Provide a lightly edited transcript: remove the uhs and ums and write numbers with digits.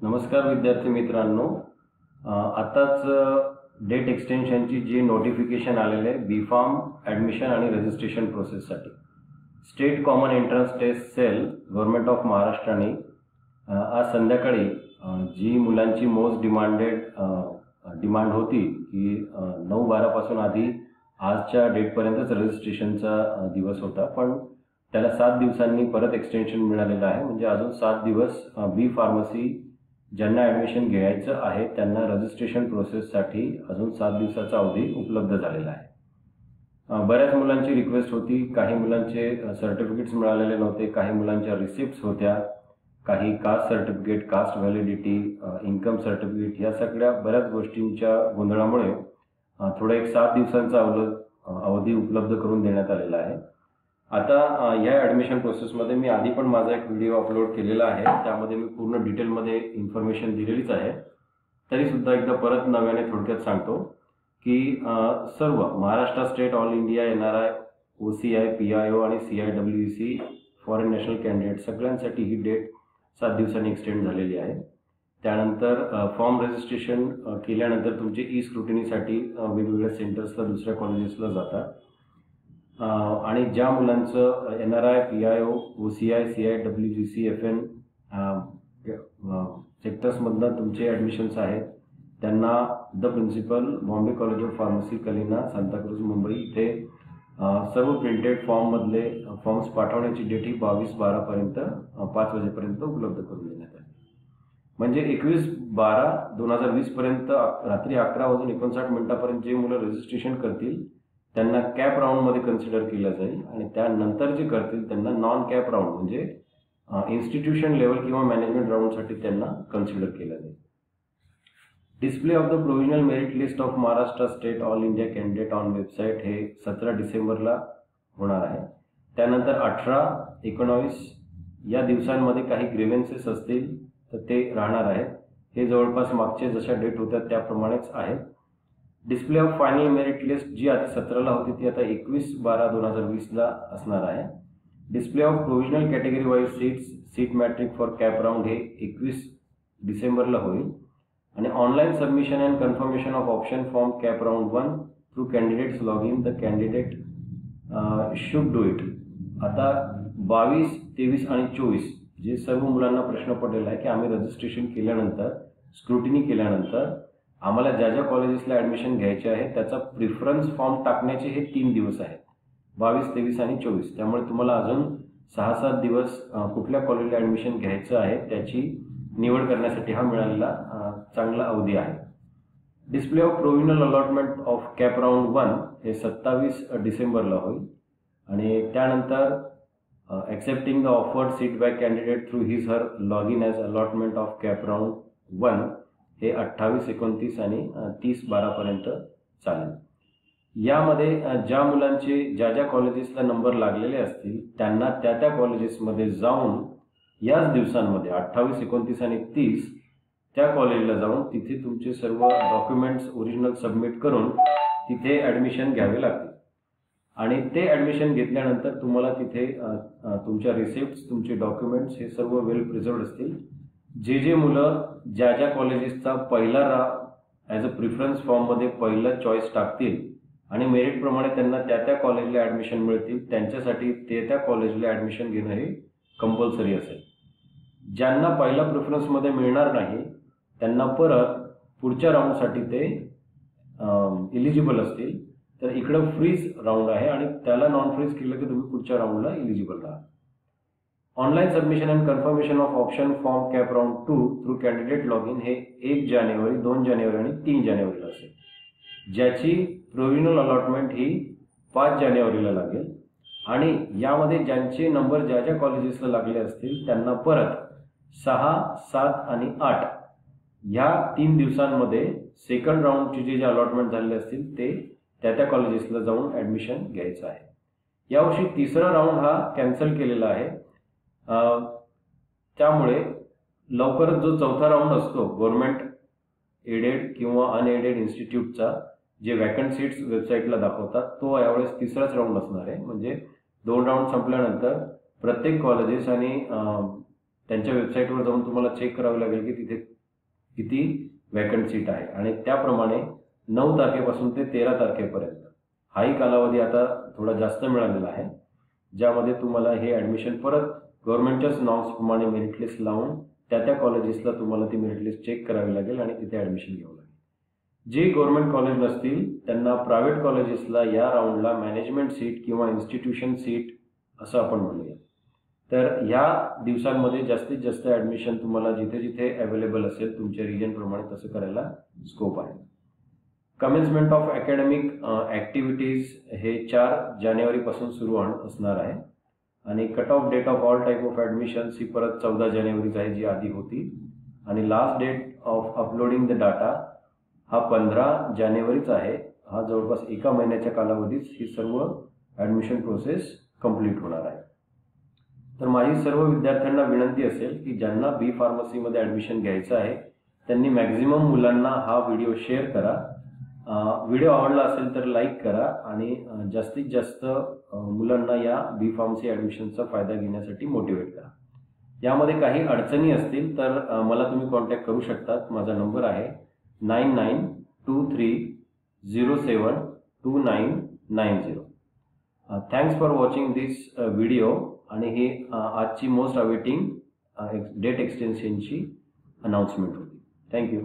नमस्कार विद्यार्थी मित्रांनो, आताच डेट एक्सटेन्शनची जी नोटिफिकेशन आलेले आहे बी फार्म ॲडमिशन आणि रजिस्ट्रेशन प्रोसेससाठी state common entrance test cell government of महाराष्ट्राने आज संध्याकाळी जी मुलांची मोस्ट डिमांड होती की 9/12 पासून आधी आजच्या डेटपर्यंतच रजिस्ट्रेशनचा दिवस होता, पण त्याला 7 दिवसांनी परत एक्सटेन्शन मिळालेलं आहे. म्हणजे अजून 7 दिवस बी फार्मसी ज्यांना ॲडमिशन घ्यायचं आहे त्यांना रजिस्ट्रेशन प्रोसेससाठी अजून 7 दिवसाचा अवधी उपलब्ध झालेला आहे. बऱ्याच मुलांची रिक्वेस्ट होती, काही मुलांचे सर्टिफिकेट्स मिळालेले नव्हते, काही मुलांच्या रिसिप्ट्स होत्या, काही caste certificate, caste validity, income certificate, या सगळ्या बऱ्याच गोष्टींच्या गोंधळामुळे थोडं एक 7 दिवसांचा अवधी उपलब्ध करून देण्यात आलेला आहे. आता या ॲडमिशन प्रोसेसमध्ये मी आधी पण माझा एक व्हिडिओ अपलोड केलेला आहे, त्यामध्ये मी पूर्ण डिटेलमध्ये इन्फॉर्मेशन दिलेलीच आहे. तरीसुद्धा एकदा परत नव्याने थोडक्यात सांगतो की सर्व Maharashtra state, all India, NRI, OCI, PIO आणि CIWEC फॉरेन नॅशनल कॅन्डिडेट सगळ्यांसाठी ही डेट 7 दिवसांनी एक्सटेंड झालेली आहे. त्यानंतर फॉर्म रजिस्ट्रेशन केल्यानंतर तुमचे ई स्क्रुटिनीसाठी वेगवेगळ्या सेंटर्सला, दुसऱ्या कॉलेजेसला जातात. आणि ज्या मुलांचं NRI, PIO, OCI, CIWEC, FN सेक्टर्समधनं तुमचे ॲडमिशन्स आहेत त्यांना the principal, Bombay college of pharmacy, Kalina, Santacruz, Mumbai इथे सर्व प्रिंटेड फॉर्ममधले फॉर्म्स पाठवण्याची डेट ही 22/12 5 वाजेपर्यंत उपलब्ध करून देण्यात आली. म्हणजे 21/12/2020 पर्यंत रात्री 11:59 जे मुलं रजिस्ट्रेशन करतील त्यांना कॅप राऊंडमध्ये कन्सिडर केलं जाईल आणि त्यानंतर जे करतील त्यांना नॉन कॅप राऊंड म्हणजे इन्स्टिट्यूशन लेवल किंवा मॅनेजमेंट राऊंडसाठी त्यांना कन्सिडर केलं जाईल. Display of the provisional merit list of Maharashtra state all India candidate on website हे 17 डिसेंबरला होणार आहे. त्यानंतर 18, 19 या दिवसांमध्ये काही ग्रीव्हन्सेस असतील तर ते राहणार आहेत. हे जवळपास मागचे जशा डेट होत्या त्याप्रमाणेच आहेत. Display of final merit list जी आधी 17ला होती ती आता 21/12/2020ला असणार आहे. Display of provisional category wise seat matrix for CAP round हे 21 डिसेंबरला होईल. आणि online submission and confirmation of option form CAP round 1 through candidates log in the candidate should do it. आता 22, 23 आणि 24 जे सर्व मुलांना प्रश्न पडलेला आहे की आम्ही रजिस्ट्रेशन केल्यानंतर, स्क्रुटिनी केल्यानंतर आम्हाला ज्या ज्या कॉलेजेसला ॲडमिशन घ्यायचे आहे त्याचा प्रिफरन्स फॉर्म टाकण्याचे हे 3 दिवस आहेत, 22, 23 आणि 24. त्यामुळे तुम्हाला अजून 6-7 दिवस कुठल्या कॉलेजला ॲडमिशन घ्यायचं आहे त्याची निवड करण्यासाठी हा मिळालेला चांगला अवधी आहे. Display of provisional allotment of CAP round 1 हे 27 डिसेंबरला होईल. आणि त्यानंतर accepting the offered seat by candidate through his her log in as allotment of CAP round 1 हे 28, 29 आणि 30/12 पर्यंत चालेल. यामध्ये ज्या मुलांचे ज्या ज्या कॉलेजेसला नंबर लागलेले असतील त्यांना त्या कॉलेजेसमध्ये जाऊन याच दिवसांमध्ये 28, 29 आणि 30 त्या कॉलेजला जाऊन तिथे तुमचे सर्व डॉक्युमेंट्स ओरिजिनल सबमिट करून तिथे ॲडमिशन घ्यावे लागतील. आणि ते ॲडमिशन घेतल्यानंतर तुम्हाला तिथे तुमच्या रिसिप्ट्स, तुमचे डॉक्युमेंट्स हे सर्व वेल प्रिझर्व्ड असतील. जे मुलं ज्या ज्या कॉलेजेसचा पहिला ॲज अ प्रिफरन्स फॉर्ममध्ये पहिला चॉईस टाकतील आणि मेरिटप्रमाणे त्यांना त्या कॉलेजला ॲडमिशन मिळतील त्यांच्यासाठी त्या कॉलेजला ॲडमिशन घेणं हे कंपल्सरी असेल. ज्यांना पहिला प्रिफरन्समध्ये मिळणार नाही त्यांना परत पुढच्या राऊंडसाठी ते इलिजिबल असतील तर इकडं फ्रीज राऊंड आहे आणि त्याला नॉन फ्रीज केलं की तुम्ही पुढच्या राऊंडला इलिजिबल राहा. Online submission and confirmation of option form CAP round 2 through candidate log in हे 1 जानेवारी, 2 जानेवारी आणि 3 जानेवारीला असेल. ज्याची प्रोव्हिजनल अलॉटमेंट ही 5 जानेवारीला लागेल. आणि यामध्ये ज्यांचे नंबर ज्या ज्या कॉलेजेसला लागले असतील त्यांना परत 6, 7 आणि 8 ह्या 3 दिवसांमध्ये सेकंड राऊंडचे जे अलॉटमेंट झालेले असतील ते त्या कॉलेजेसला जाऊन ॲडमिशन घ्यायचं आहे. यावर्षी 3रा राऊंड हा कॅन्सल केलेला आहे. त्यामुळे लवकरच जो 4था राऊंड असतो गव्हर्नमेंट एडेड किंवा अनएडेड इन्स्टिट्यूटचा जे वॅकंट सीट्स वेबसाईटला दाखवतात तो यावेळेस 3राच राऊंड असणार आहे. म्हणजे 2 राऊंड संपल्यानंतर प्रत्येक कॉलेजेस आणि त्यांच्या वेबसाईटवर जाऊन तुम्हाला चेक करावं लागेल की तिथे किती वॅकंट सीट आहे आणि त्याप्रमाणे 9 तारखेपासून ते 13 तारखेपर्यंत हाही कालावधी आता थोडा जास्त मिळालेला आहे, ज्यामध्ये तुम्हाला हे ॲडमिशन परत गव्हर्नमेंटच्याच नॉर्म्सप्रमाणे मेरिट लिस्ट लावून त्या कॉलेजेसला तुम्हाला ती मेरिट लिस्ट चेक करावी लागेल आणि तिथे ॲडमिशन घ्यावं लागेल. जे गव्हर्नमेंट कॉलेज नसतील त्यांना प्रायव्हेट कॉलेजेसला या राऊंडला मॅनेजमेंट सीट किंवा इन्स्टिट्यूशन सीट असं आपण म्हणूया. तर ह्या दिवसांमध्ये जास्तीत जास्त ॲडमिशन तुम्हाला जिथे जिथे अवेलेबल असेल तुमच्या रिजनप्रमाणे तसं करायला स्कोप आहे. कमेन्समेंट ऑफ अकॅडमिक ॲक्टिव्हिटीज हे 4 जानेवारीपासून सुरू असणार आहे आणि cut off date of all type of admissions ही परत 14 जानेवारीच आहे जी आधी होती आणि last date of uploading the data हा 15 जानेवारीच आहे. हा जवळपास 1 महिन्याच्या कालावधीत ही सर्व ॲडमिशन प्रोसेस कंप्लीट होणार आहे. तर माझी सर्व विद्यार्थ्यांना विनंती असेल की ज्यांना बी फार्मसीमध्ये ॲडमिशन घ्यायचं आहे त्यांनी मॅक्झिमम मुलांना हा व्हिडिओ शेअर करा. व्हिडिओ आवडला असेल तर लाईक करा आणि जास्तीत जास्त मुलांना या बी फार्मसी ॲडमिशनचा फायदा घेण्यासाठी मोटिवेट करा. यामध्ये काही अडचणी असतील तर मला तुम्ही कॉन्टॅक्ट करू शकतात. माझा नंबर आहे 9923072990. Thanks for watching this video आणि ही आजची मोस्ट अवेटिंग डेट एक्सटेन्शनची अनाउन्समेंट होती. थँक्यू.